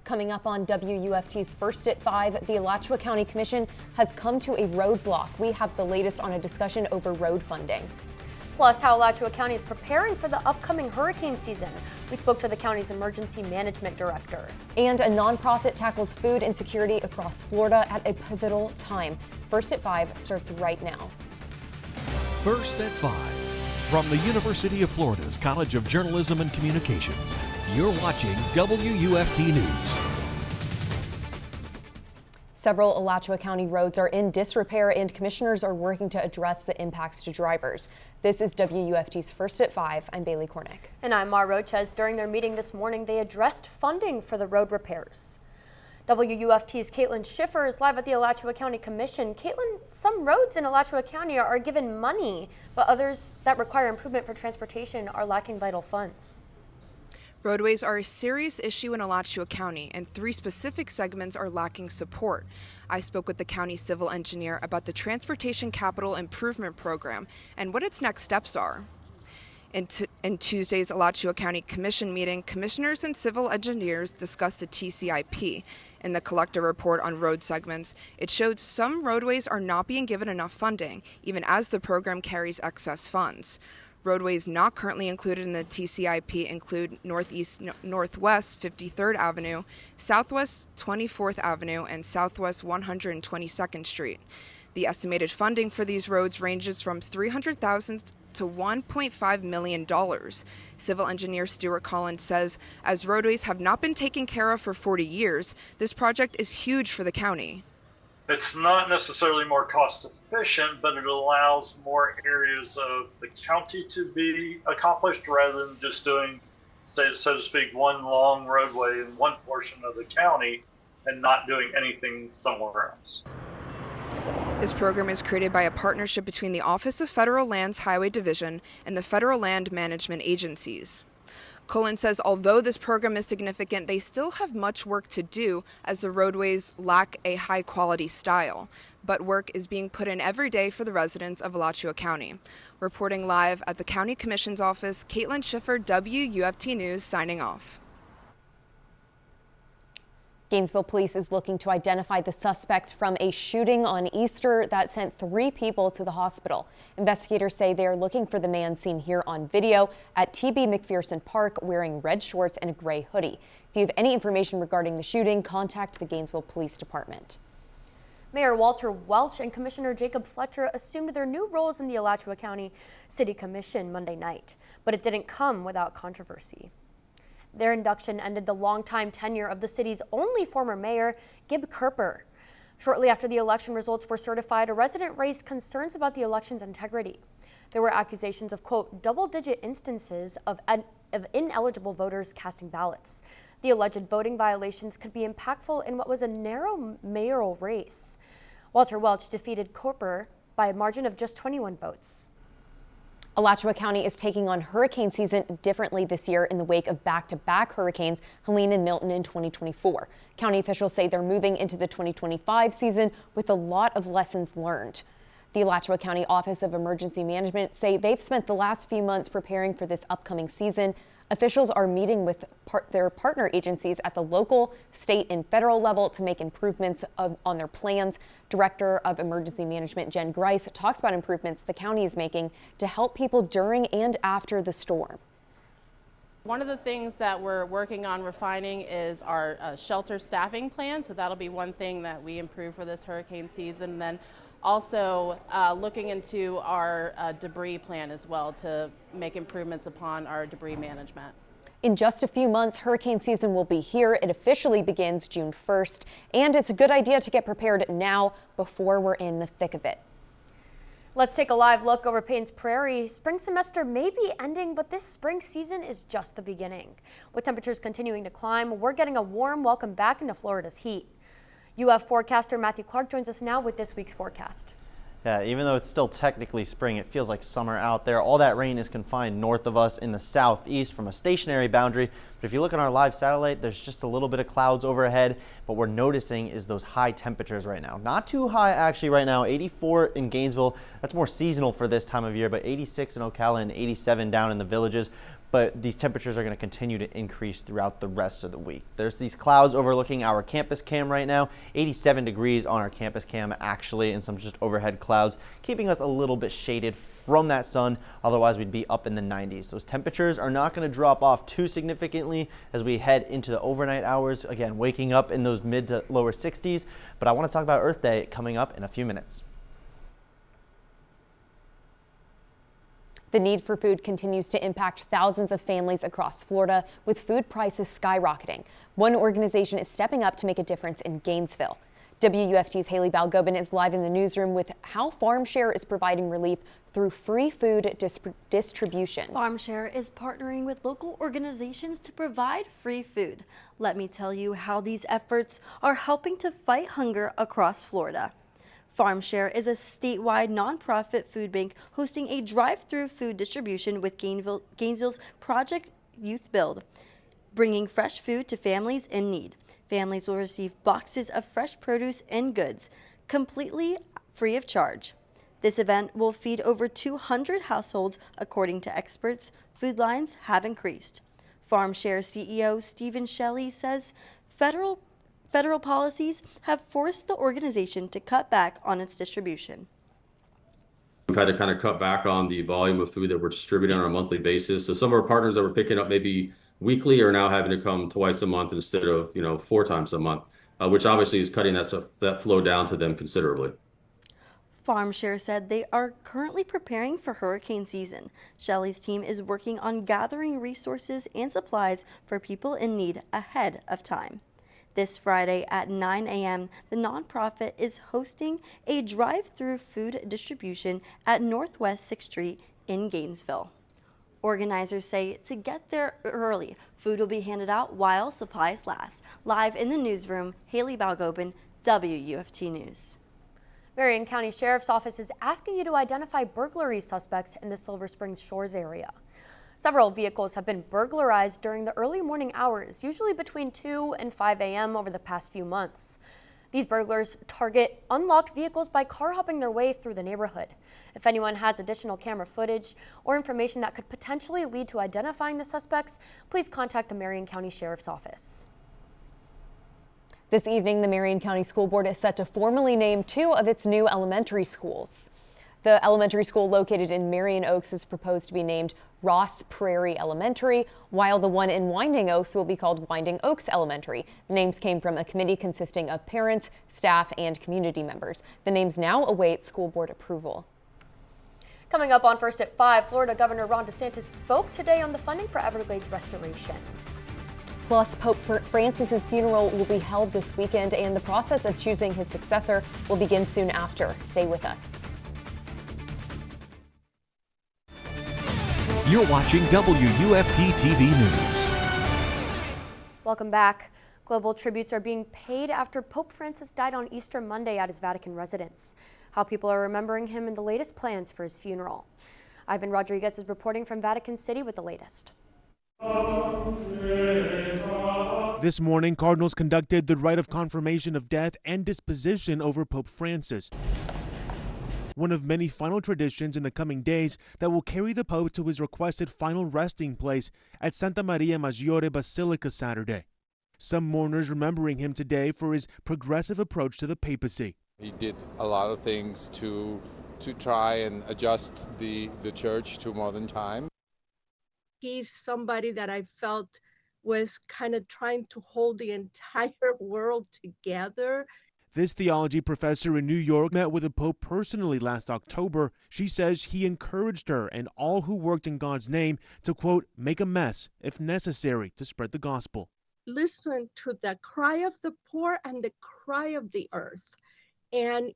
Coming up on WUFT's First at 5, the Alachua County Commission has come to a roadblock. We have the latest on a discussion over road funding. Plus, how Alachua County is preparing for the upcoming hurricane season. We spoke to the county's emergency management director. And a nonprofit tackles food insecurity across Florida at a pivotal time. First at 5 starts right now. First at 5. From the University of Florida's College of Journalism and Communications, you're watching WUFT News. Several Alachua County roads are in disrepair and commissioners are working to address the impacts to drivers. This is WUFT's First at 5. I'm Bailey Korinek. And I'm Roches. During their meeting this morning, they addressed funding for the road repairs. WUFT's Caitlyn Schiffer is live at the Alachua County Commission. Caitlyn, some roads in Alachua County are given money, but others that require improvement for transportation are lacking vital funds. Roadways are a serious issue in Alachua County, and 3 specific segments are lacking support. I spoke with the county civil engineer about the Transportation Capital Improvement Program and what its next steps are. In Tuesday's Alachua County Commission meeting, commissioners and civil engineers discussed the TCIP. In the collective report on road segments, it showed some roadways are not being given enough funding, even as the program carries excess funds. Roadways not currently included in the TCIP include Northwest 53rd Avenue, Southwest 24th Avenue, and Southwest 122nd Street. The estimated funding for these roads ranges from $300,000 to $1.5 million. Civil engineer Stuart Collins says, as roadways have not been taken care of for 40 years, this project is huge for the county. It's not necessarily more cost efficient, but it allows more areas of the county to be accomplished rather than just doing, say, so to speak, one long roadway in one portion of the county and not doing anything somewhere else. This program is created by a partnership between the Office of Federal Lands Highway Division and the Federal Land Management Agencies. Cullen says although this program is significant, they still have much work to do as the roadways lack a high-quality style. But work is being put in every day for the residents of Alachua County. Reporting live at the County Commission's office, Caitlyn Schiffer, WUFT News, signing off. Gainesville police is looking to identify the suspect from a shooting on Easter that sent 3 people to the hospital. Investigators say they are looking for the man seen here on video at TB McPherson Park wearing red shorts and a gray hoodie. If you have any information regarding the shooting, contact the Gainesville Police Department. Mayor Walter Welch and Commissioner Jacob Fletcher assumed their new roles in the Alachua County City Commission Monday night, but it didn't come without controversy. Their induction ended the longtime tenure of the city's only former mayor, Gib Kerper. Shortly after the election results were certified, a resident raised concerns about the election's integrity. There were accusations of, quote, double-digit instances of ineligible voters casting ballots. The alleged voting violations could be impactful in what was a narrow mayoral race. Walter Welch defeated Kerper by a margin of just 21 votes. Alachua County is taking on hurricane season differently this year in the wake of back-to-back hurricanes Helene and Milton in 2024. County officials say they're moving into the 2025 season with a lot of lessons learned. The Alachua County Office of Emergency Management say they've spent the last few months preparing for this upcoming season. Officials are meeting with their partner agencies at the local, state, and federal level to make improvements on their plans. Director of Emergency Management Jen Grice talks about improvements the county is making to help people during and after the storm. One of the things that we're working on refining is our shelter staffing plan. So that'll be one thing that we improve for this hurricane season. And then also looking into our debris plan as well to make improvements upon our debris management. In just a few months, hurricane season will be here. It officially begins June 1st, and it's a good idea to get prepared now before we're in the thick of it. Let's take a live look over Payne's Prairie. Spring semester may be ending, but this spring season is just the beginning. With temperatures continuing to climb, we're getting a warm welcome back into Florida's heat. UF forecaster Matthew Clark joins us now with this week's forecast. Yeah, even though it's still technically spring, it feels like summer out there. All that rain is confined north of us in the southeast from a stationary boundary. But if you look on our live satellite, there's just a little bit of clouds overhead. What we're noticing is those high temperatures right now. Not too high actually right now, 84 in Gainesville. That's more seasonal for this time of year, but 86 in Ocala and 87 down in the villages. but these temperatures are going to continue to increase throughout the rest of the week. There's these clouds overlooking our campus cam right now, 87 degrees on our campus cam actually, and some just overhead clouds, keeping us a little bit shaded from that sun. Otherwise, we'd be up in the 90s. Those temperatures are not going to drop off too significantly as we head into the overnight hours. Again, waking up in those mid to lower 60s, but I want to talk about Earth Day coming up in a few minutes. The need for food continues to impact thousands of families across Florida, with food prices skyrocketing. One organization is stepping up to make a difference in Gainesville. WUFT's Hayli Balgobin is live in the newsroom with how FarmShare is providing relief through free food distribution. FarmShare is partnering with local organizations to provide free food. Let me tell you how these efforts are helping to fight hunger across Florida. FarmShare is a statewide nonprofit food bank hosting a drive-through food distribution with Gainesville's Project Youth Build, bringing fresh food to families in need. Families will receive boxes of fresh produce and goods, completely free of charge. This event will feed over 200 households, according to experts. Food lines have increased. FarmShare CEO Stephen Shelley says federal policies have forced the organization to cut back on its distribution. We've had to kind of cut back on the volume of food that we're distributing on a monthly basis. So some of our partners that were picking up maybe weekly are now having to come twice a month instead of 4 times a month, which obviously is cutting that flow down to them considerably. FarmShare said they are currently preparing for hurricane season. Shelley's team is working on gathering resources and supplies for people in need ahead of time. This Friday at 9 a.m., the nonprofit is hosting a drive-through food distribution at Northwest 6th Street in Gainesville. Organizers say to get there early, food will be handed out while supplies last. Live in the newsroom, Hayli Balgobin, WUFT News. Marion County Sheriff's Office is asking you to identify burglary suspects in the Silver Springs Shores area. Several vehicles have been burglarized during the early morning hours, usually between 2 and 5 a.m. over the past few months. These burglars target unlocked vehicles by car hopping their way through the neighborhood. If anyone has additional camera footage or information that could potentially lead to identifying the suspects, please contact the Marion County Sheriff's Office. This evening, the Marion County School Board is set to formally name 2 of its new elementary schools. The elementary school located in Marion Oaks is proposed to be named Ross Prairie Elementary, while the one in Winding Oaks will be called Winding Oaks Elementary. The names came from a committee consisting of parents, staff, and community members. The names now await school board approval. Coming up on First at 5, Florida Governor Ron DeSantis spoke today on the funding for Everglades restoration. Plus, Pope Francis's funeral will be held this weekend, and the process of choosing his successor will begin soon after. Stay with us. You're watching WUFT-TV News. Welcome back. Global tributes are being paid after Pope Francis died on Easter Monday at his Vatican residence. How people are remembering him and the latest plans for his funeral. Ivan Rodriguez is reporting from Vatican City with the latest. This morning, cardinals conducted the rite of confirmation of death and disposition over Pope Francis. One of many final traditions in the coming days that will carry the Pope to his requested final resting place at Santa Maria Maggiore Basilica Saturday. Some mourners remembering him today for his progressive approach to the papacy. He did a lot of things to try and adjust the church to modern time. He's somebody that I felt was kind of trying to hold the entire world together. This theology professor in New York met with the Pope personally last October. She says he encouraged her and all who worked in God's name to, quote, make a mess if necessary to spread the gospel. Listen to the cry of the poor and the cry of the earth. And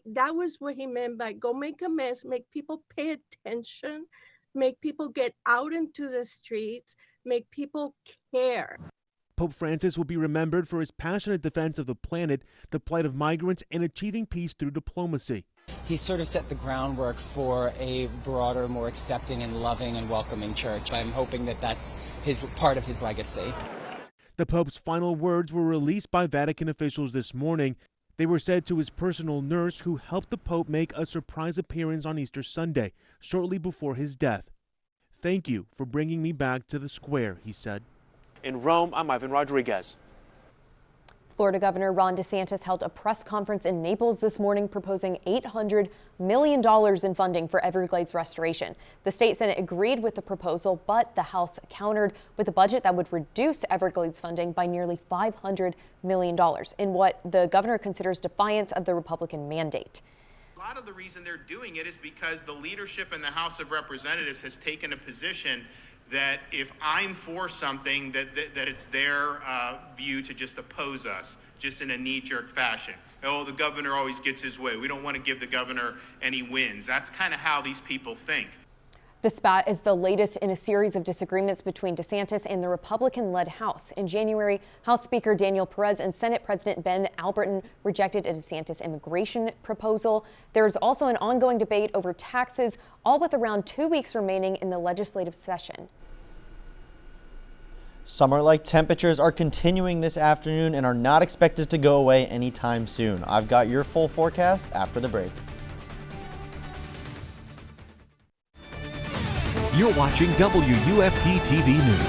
that was what he meant by go make a mess, make people pay attention, make people get out into the streets, make people care. Pope Francis will be remembered for his passionate defense of the planet, the plight of migrants, and achieving peace through diplomacy. He sort of set the groundwork for a broader, more accepting and loving and welcoming church. I'm hoping that that's part of his legacy. The Pope's final words were released by Vatican officials this morning. They were said to his personal nurse, who helped the Pope make a surprise appearance on Easter Sunday, shortly before his death. Thank you for bringing me back to the square, he said. In Rome, I'm Ivan Rodriguez. Florida Governor Ron DeSantis held a press conference in Naples this morning proposing $800 million in funding for Everglades restoration. The state Senate agreed with the proposal, but the House countered with a budget that would reduce Everglades funding by nearly $500 million in what the governor considers defiance of the Republican mandate. A lot of the reason they're doing it is because the leadership in the House of Representatives has taken a position that if I'm for something, that it's their view to just oppose us, just in a knee-jerk fashion. Oh, the governor always gets his way. We don't want to give the governor any wins. That's kind of how these people think. The spat is the latest in a series of disagreements between DeSantis and the Republican-led House. In January, House Speaker Daniel Perez and Senate President Ben Alberton rejected a DeSantis immigration proposal. There is also an ongoing debate over taxes, all with around 2 weeks remaining in the legislative session. Summer-like temperatures are continuing this afternoon and are not expected to go away anytime soon. I've got your full forecast after the break. You're watching WUFT-TV News.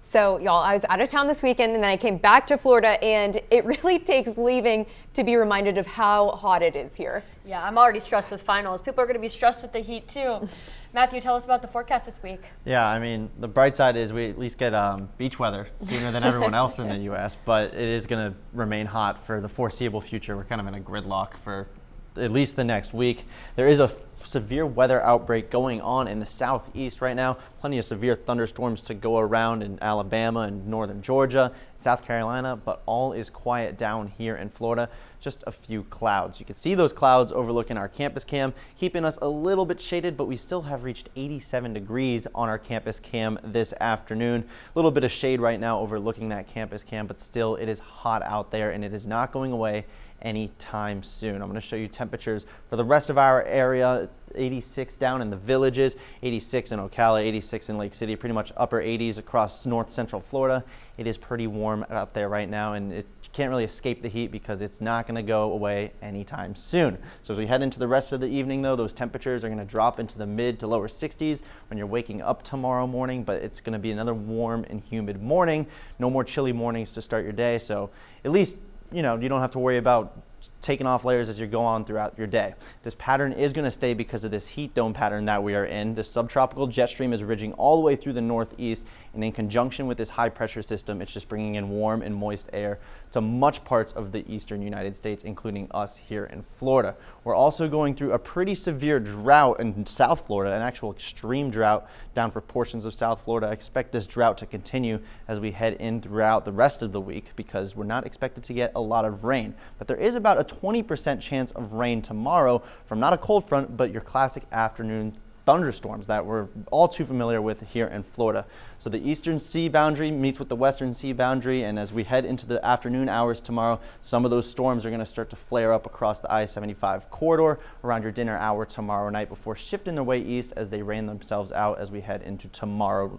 So, y'all, I was out of town this weekend and then I came back to Florida, and it really takes leaving to be reminded of how hot it is here. Yeah, I'm already stressed with finals. People are going to be stressed with the heat, too. Matthew, tell us about the forecast this week. Yeah, I mean, the bright side is we at least get beach weather sooner than everyone else in the U.S., but it is going to remain hot for the foreseeable future. We're kind of in a gridlock for at least the next week. There is a severe weather outbreak going on in the southeast right now. Plenty of severe thunderstorms to go around in Alabama and northern Georgia, South Carolina, but all is quiet down here in Florida. Just a few clouds. You can see those clouds overlooking our campus cam, keeping us a little bit shaded, but we still have reached 87 degrees on our campus cam this afternoon. A little bit of shade right now overlooking that campus cam, but still it is hot out there and it is not going away anytime soon. I'm going to show you temperatures for the rest of our area. 86 down in the Villages, 86 in Ocala, 86 in Lake City, pretty much upper 80s across north central Florida. It is pretty warm out there right now, and you can't really escape the heat because it's not going to go away anytime soon. So as we head into the rest of the evening, though, those temperatures are going to drop into the mid to lower 60s when you're waking up tomorrow morning, but it's going to be another warm and humid morning. No more chilly mornings to start your day, so at least you don't have to worry about taking off layers as you go on throughout your day. This pattern is going to stay because of this heat dome pattern that we are in. This subtropical jet stream is ridging all the way through the northeast, and in conjunction with this high pressure system, it's just bringing in warm and moist air to much parts of the eastern United States, including us here in Florida. We're also going through a pretty severe drought in South Florida, an actual extreme drought down for portions of South Florida. I expect this drought to continue as we head in throughout the rest of the week because we're not expected to get a lot of rain. But there is about a 20% chance of rain tomorrow from not a cold front, but your classic afternoon thunderstorms that we're all too familiar with here in Florida. So the eastern sea boundary meets with the western sea boundary, and as we head into the afternoon hours tomorrow, some of those storms are going to start to flare up across the I-75 corridor around your dinner hour tomorrow night before shifting their way east as they rain themselves out as we head into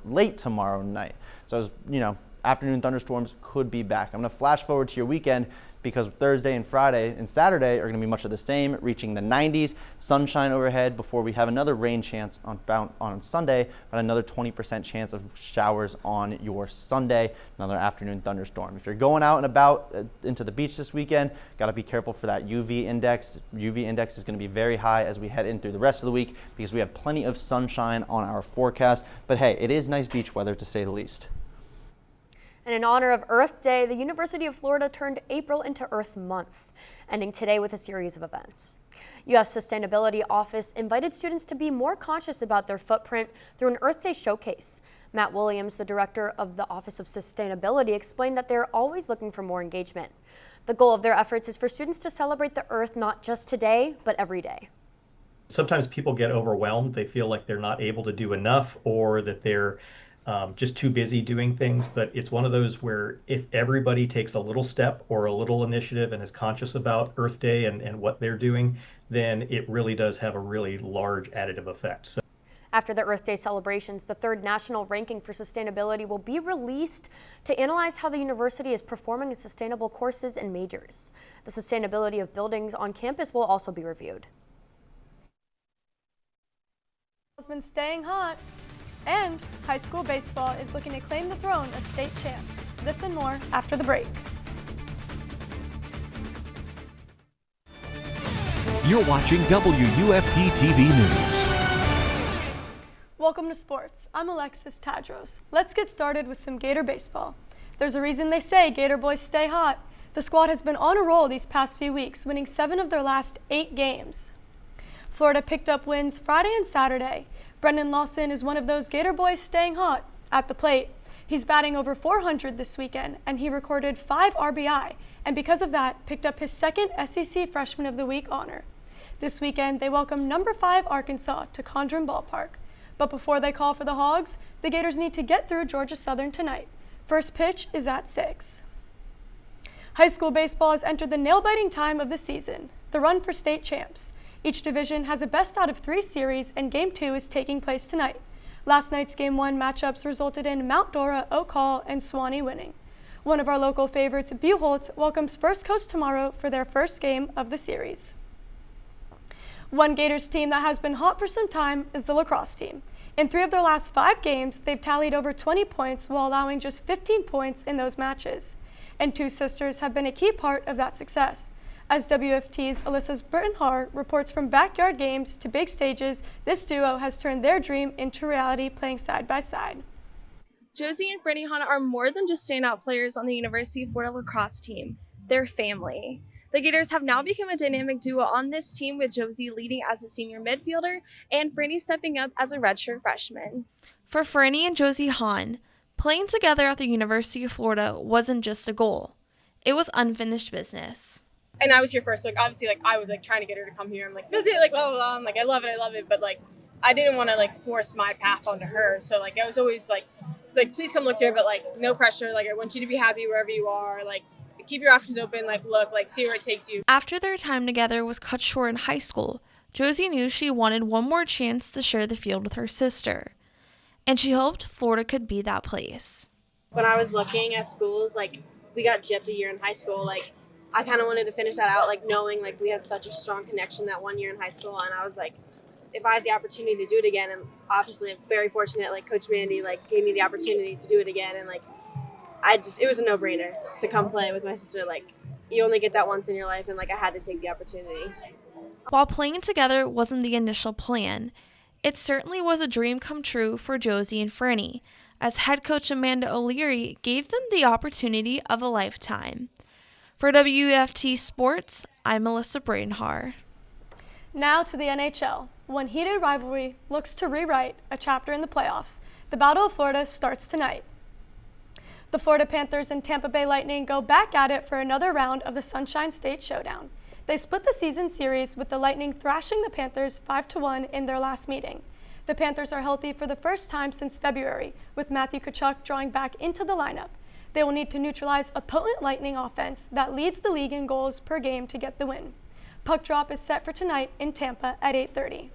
late tomorrow night. So as afternoon thunderstorms could be back. I'm going to flash forward to your weekend because Thursday and Friday and Saturday are going to be much of the same, reaching the 90s, sunshine overhead before we have another rain chance on Sunday, but another 20% chance of showers on your Sunday, another afternoon thunderstorm. If you're going out and about into the beach this weekend, got to be careful for that UV index. UV index is going to be very high as we head in through the rest of the week because we have plenty of sunshine on our forecast. But hey, it is nice beach weather to say the least. And in honor of Earth Day, the University of Florida turned April into Earth Month, ending today with a series of events. UF's Sustainability Office invited students to be more conscious about their footprint through an Earth Day showcase. Matt Williams, the director of the Office of Sustainability, explained that they're always looking for more engagement. The goal of their efforts is for students to celebrate the Earth not just today, but every day. Sometimes people get overwhelmed. They feel like they're not able to do enough or that they're just too busy doing things, but it's one of those where if everybody takes a little step or a little initiative and is conscious about Earth Day and what they're doing, then it really does have a really large additive effect. So, after the Earth Day celebrations, the third national ranking for sustainability will be released to analyze how the university is performing in sustainable courses and majors. The sustainability of buildings on campus will also be reviewed. Has been staying hot, and high school baseball is looking to claim the throne of state champs. This and more after the break. You're watching WUFT-TV News. Welcome to sports. I'm Alexis Tadros. Let's get started with some Gator baseball. There's a reason they say Gator boys stay hot. The squad has been on a roll these past few weeks, winning 7 of their last 8 games. Florida picked up wins Friday and Saturday. Brendan Lawson is one of those Gator boys staying hot at the plate. He's batting over 400 this weekend, and he recorded 5 RBI, and because of that, picked up his second SEC Freshman of the Week honor. This weekend, they welcome number 5 Arkansas to Condren Ballpark. But before they call for the Hogs, the Gators need to get through Georgia Southern tonight. First pitch is at 6. High school baseball has entered the nail-biting time of the season, the run for state champs. Each division has a best out of 3 series, and Game 2 is taking place tonight. Last night's Game 1 matchups resulted in Mount Dora, Oak Hall, and Suwannee winning. One of our local favorites, Buchholz, welcomes First Coast tomorrow for their first game of the series. One Gators team that has been hot for some time is the lacrosse team. In 3 of their last 5 games, they've tallied over 20 points while allowing just 15 points in those matches. And 2 sisters have been a key part of that success. As WFT's Alyssa's Britton-Harr reports from backyard games to big stages, this duo has turned their dream into reality playing side by side. Josie and Brittany Hanna are more than just standout players on the University of Florida lacrosse team. They're family. The Gators have now become a dynamic duo on this team, with Josie leading as a senior midfielder and Franny stepping up as a redshirt freshman. For Franny and Josie Hahn, playing together at the University of Florida wasn't just a goal. It was unfinished business. And I was here first, obviously, I was, trying to get her to come here. I'm visit, blah, blah, blah. I'm I love it, but, I didn't want to, force my path onto her. So, I was always, please come look here, but, no pressure. I want you to be happy wherever you are. Keep your options open, look, see where it takes you. After their time together was cut short in high school, Josie knew she wanted one more chance to share the field with her sister. And she hoped Florida could be that place. When I was looking at schools, we got gypped a year in high school, I kind of wanted to finish that out, knowing, we had such a strong connection that one year in high school, and I was if I had the opportunity to do it again, and obviously I'm very fortunate, Coach Mandy, gave me the opportunity to do it again, and, it was a no-brainer to come play with my sister. You only get that once in your life, and I had to take the opportunity. While playing together wasn't the initial plan, it certainly was a dream come true for Josie and Franny, as head coach Amanda O'Leary gave them the opportunity of a lifetime. For WUFT Sports, I'm Alyssa Britton-Harr. Now to the NHL. One heated rivalry looks to rewrite a chapter in the playoffs. The Battle of Florida starts tonight. The Florida Panthers and Tampa Bay Lightning go back at it for another round of the Sunshine State Showdown. They split the season series with the Lightning thrashing the Panthers 5-1 in their last meeting. The Panthers are healthy for the first time since February, with Matthew Tkachuk drawing back into the lineup. They will need to neutralize a potent Lightning offense that leads the league in goals per game to get the win. Puck drop is set for tonight in Tampa at 8:30.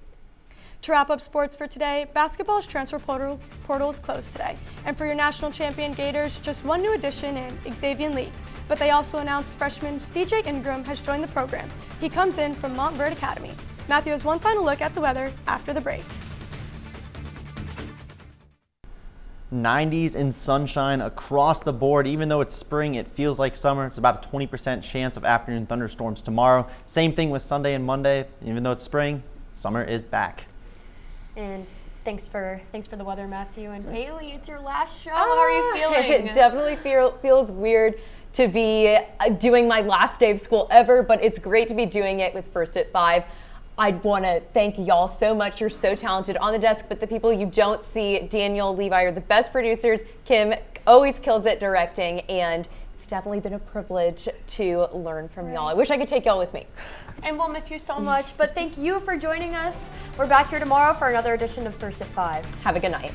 To wrap up sports for today, basketball's transfer portal is closed today. And for your national champion Gators, just one new addition in Xavier Lee. But they also announced freshman CJ Ingram has joined the program. He comes in from Montverde Academy. Matthew has one final look at the weather after the break. 90s and sunshine across the board. Even though it's spring, it feels like summer. It's about a 20% chance of afternoon thunderstorms tomorrow. Same thing with Sunday and Monday. Even though it's spring, summer is back. And thanks for the weather, Matthew. And Hayli, it's your last show. How are you feeling? It definitely feels weird to be doing my last day of school ever, but it's great to be doing it with First at 5. I want to thank y'all so much. You're so talented on the desk, but the people you don't see, Daniel, Levi, are the best producers. Kim always kills it directing, and it's definitely been a privilege to learn from y'all. I wish I could take y'all with me. And we'll miss you so much, but thank you for joining us. We're back here tomorrow for another edition of First at 5. Have a good night.